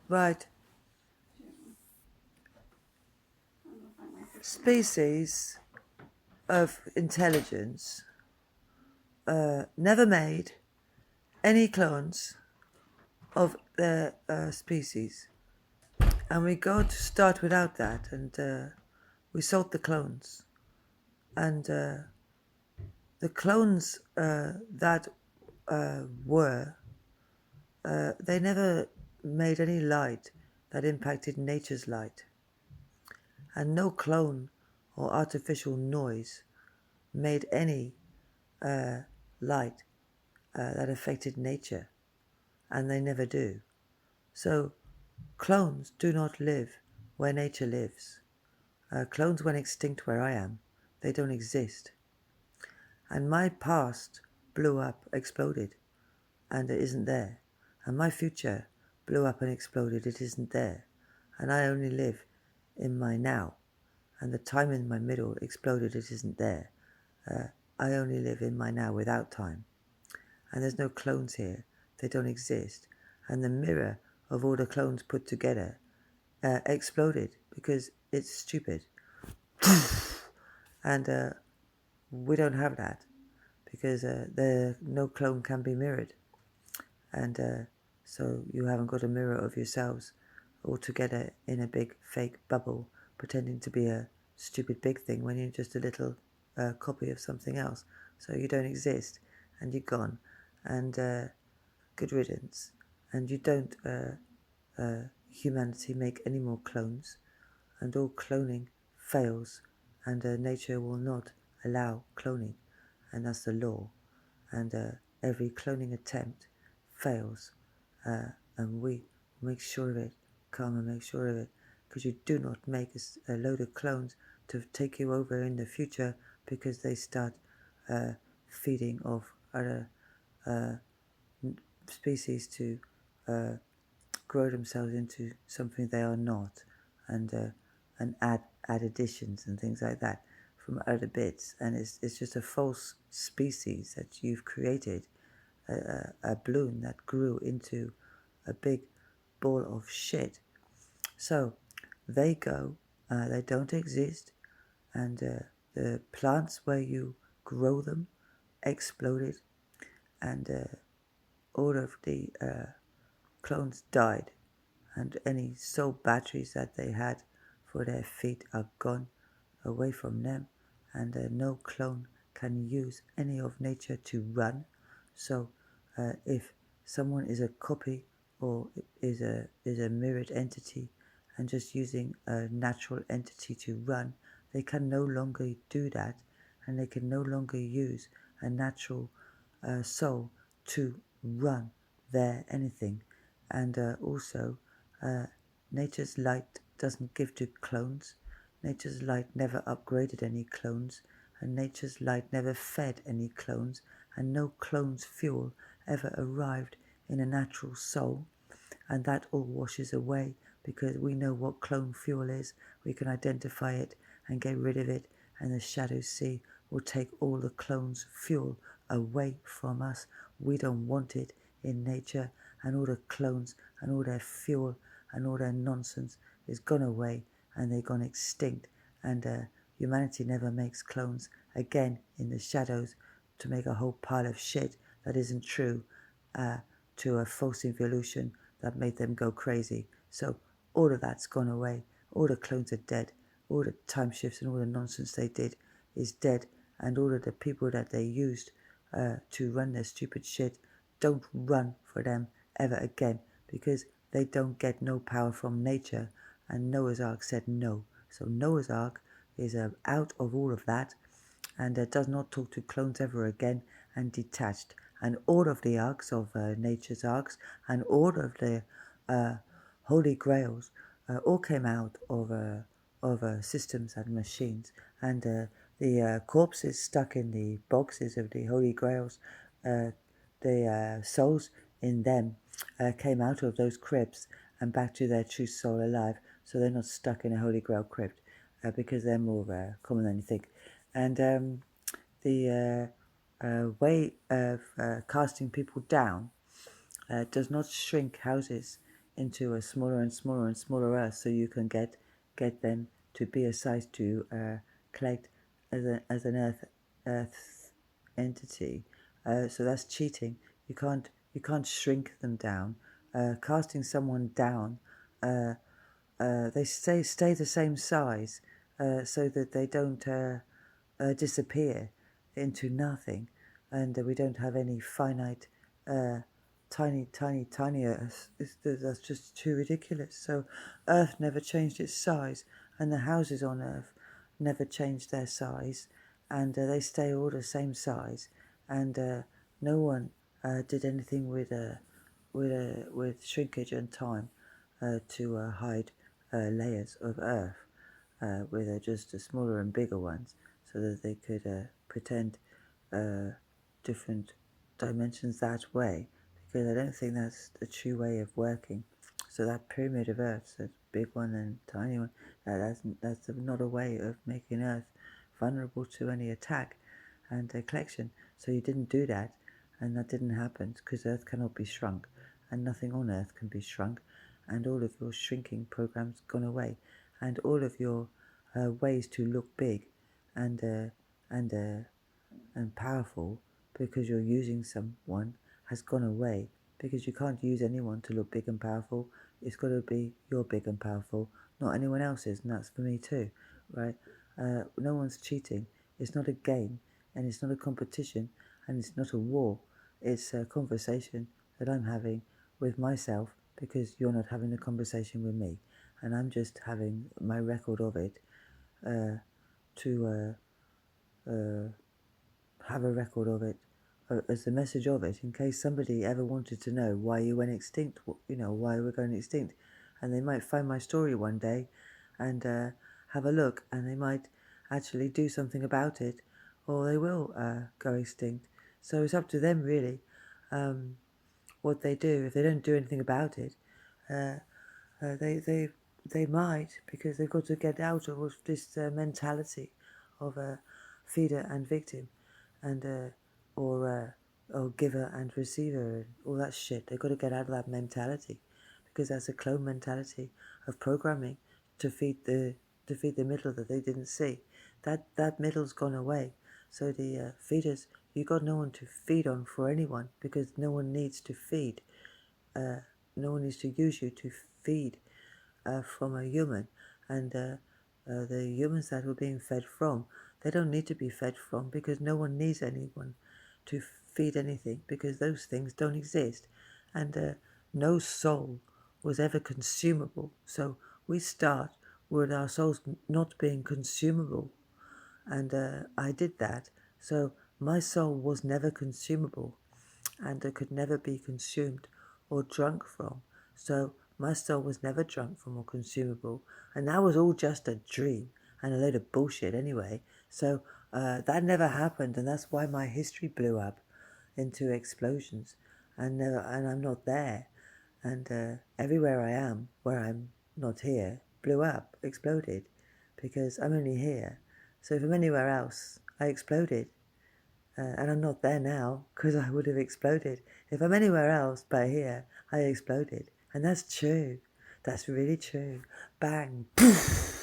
Right. Species of intelligence never made any clones of their species. And we go to start without that, and we sold the clones. And the clones that were, they never made any light that impacted nature's light. And no clone or artificial noise made any light that affected nature, and they never do. So clones do not live where nature lives. Clones went extinct where I am. They don't exist. And my past blew up, exploded, and it isn't there. And my future blew up and exploded, it isn't there. And I only live in my now. And the time in my middle exploded, it isn't there. I only live in my now without time. And there's no clones here. They don't exist. And the mirror of all the clones put together exploded because it's stupid. And we don't have that because no clone can be mirrored. And so you haven't got a mirror of yourselves all together in a big fake bubble pretending to be a stupid big thing when you're just a little copy of something else. So you don't exist and you're gone. And good riddance. And you don't, humanity, make any more clones. And all cloning fails. And nature will not allow cloning. And that's the law. And every cloning attempt fails. And we make sure of it. Karma makes sure of it. Because you do not make a load of clones to take you over in the future because they start feeding off other species to grow themselves into something they are not, and add additions and things like that from other bits, and it's just a false species that you've created, a balloon that grew into a big ball of shit. So they go, they don't exist, and the plants where you grow them exploded, and all of the clones died, and any soul batteries that they had for their feet are gone away from them, and no clone can use any of nature to run. So if someone is a copy or is a mirrored entity and just using a natural entity to run, they can no longer do that, and they can no longer use a natural soul to run their anything. And also, nature's light doesn't give to clones. Nature's light never upgraded any clones, and nature's light never fed any clones, and no clone's fuel ever arrived in a natural soul. And that all washes away because we know what clone fuel is. We can identify it and get rid of it, and the Shadow Sea will take all the clone's fuel away from us. We don't want it in nature, and all the clones and all their fuel and all their nonsense is gone away, and they've gone extinct, and humanity never makes clones again in the shadows to make a whole pile of shit that isn't true, to a false evolution that made them go crazy. So all of that's gone away. All the clones are dead. All the time shifts and all the nonsense they did is dead, and all of the people that they used to run their stupid shit don't run for them ever again, because they don't get no power from nature, and Noah's Ark said no. So Noah's Ark is out of all of that, and does not talk to clones ever again, and detached. And all of the arcs of nature's arcs and all of the holy grails all came out of systems and machines, and the corpses stuck in the boxes of the holy grails, the souls in them came out of those crypts and back to their true soul alive, so they're not stuck in a holy grail crypt, because they're more common than you think. And the way of casting people down does not shrink houses. into a smaller and smaller and smaller Earth, so you can get them to be a size to collect as an Earth entity. So that's cheating. You can't shrink them down. Casting someone down, they stay the same size, so that they don't disappear into nothing, and we don't have any finite, tiny Earth. That's just too ridiculous. So Earth never changed its size, and the houses on Earth never changed their size, and they stay all the same size, and no one did anything with shrinkage and time to hide layers of Earth with just the smaller and bigger ones, so that they could pretend different dimensions that way, because I don't think that's the true way of working. So that pyramid of Earths, that big one and tiny one, that's not a way of making Earth vulnerable to any attack and collection. So you didn't do that, and that didn't happen, because Earth cannot be shrunk, and nothing on Earth can be shrunk, and all of your shrinking programs gone away, and all of your ways to look big and powerful because you're using someone has gone away, because you can't use anyone to look big and powerful. It's got to be you're big and powerful, not anyone else's, and that's for me too, right? No one's cheating. It's not a game, and it's not a competition, and it's not a war. It's a conversation that I'm having with myself, because you're not having a conversation with me, and I'm just having my record of it to have a record of it as the message of it, in case somebody ever wanted to know why you went extinct, why we're going extinct, and they might find my story one day and have a look, and they might actually do something about it, or they will go extinct. So it's up to them, really, what they do. If they don't do anything about it, they might, because they've got to get out of this mentality of a feeder and victim, and or giver and receiver, and all that shit. They've got to get out of that mentality, because that's a clone mentality of programming to feed the middle that they didn't see. That middle's gone away. So the feeders, you got no one to feed on for anyone, because no one needs to feed. No one needs to use you to feed from a human, and the humans that we're being fed from, they don't need to be fed from, because no one needs anyone to feed anything, because those things don't exist, and no soul was ever consumable. So we start with our souls not being consumable, and I did that. So my soul was never consumable, and could never be consumed or drunk from. So my soul was never drunk from or consumable, and that was all just a dream and a load of bullshit anyway. So that never happened, and that's why my history blew up into explosions, and I'm not there, and everywhere I am where I'm not here blew up, exploded, because I'm only here. So if I'm anywhere else, I exploded. And I'm not there now, because I would have exploded. If I'm anywhere else but here, I exploded. And that's true. That's really true. Bang. Poof.